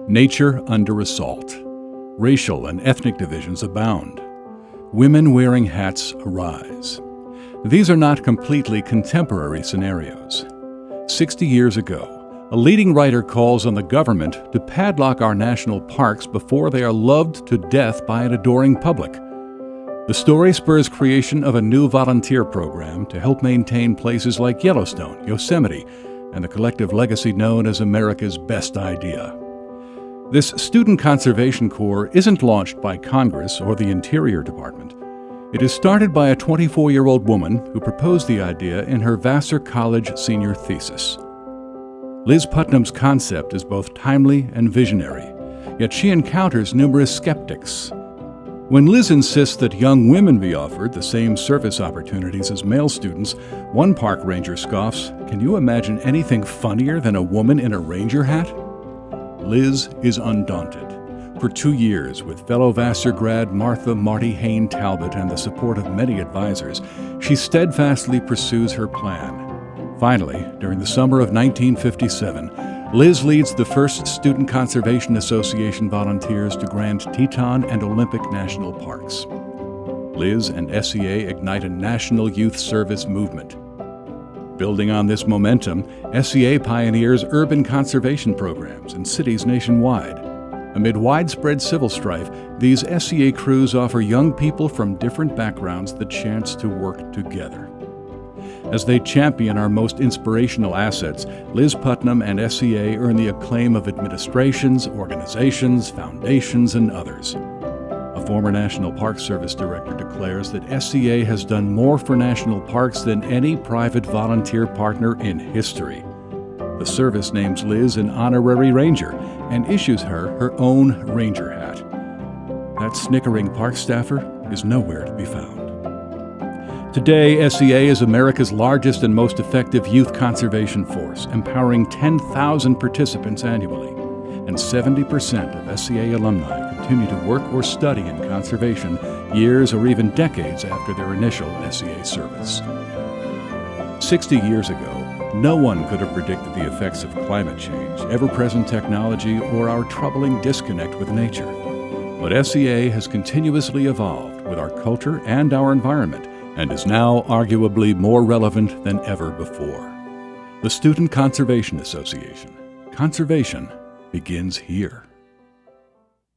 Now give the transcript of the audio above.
Nature under assault. Racial and ethnic divisions abound. Women wearing hats arise. These are not completely contemporary scenarios. 60 years ago, a leading writer calls on the government to padlock our national parks before they are loved to death by an adoring public. The story spurs creation of a new volunteer program to help maintain places like Yellowstone, Yosemite, and the collective legacy known as America's Best Idea. This Student Conservation Corps isn't launched by Congress or the Interior Department. It is started by a 24-year-old woman who proposed the idea in her Vassar College senior thesis. Liz Putnam's concept is both timely and visionary, yet she encounters numerous skeptics. When Liz insists that young women be offered the same service opportunities as male students, one park ranger scoffs, "Can you imagine anything funnier than a woman in a ranger hat?" Liz is undaunted. For 2 years, with fellow Vassar grad Marty Hain Talbot and the support of many advisors, she steadfastly pursues her plan. Finally, during the summer of 1957, Liz leads the first Student Conservation Association volunteers to Grand Teton and Olympic National Parks. Liz and SCA ignite a national youth service movement. Building on this momentum, SCA pioneers urban conservation programs in cities nationwide. Amid widespread civil strife, these SCA crews offer young people from different backgrounds the chance to work together. As they champion our most inspirational assets, Liz Putnam and SCA earn the acclaim of administrations, organizations, foundations, and others. A former National Park Service director declares that SCA has done more for national parks than any private volunteer partner in history. The service names Liz an honorary ranger and issues her her own ranger hat. That snickering park staffer is nowhere to be found. Today, SCA is America's largest and most effective youth conservation force, empowering 10,000 participants annually, and 70% of SCA alumni continue to work or study in conservation years or even decades after their initial SCA service. 60 years ago, no one could have predicted the effects of climate change, ever-present technology, or our troubling disconnect with nature. But SCA has continuously evolved with our culture and our environment, and is now arguably more relevant than ever before. The Student Conservation Association. Conservation begins here.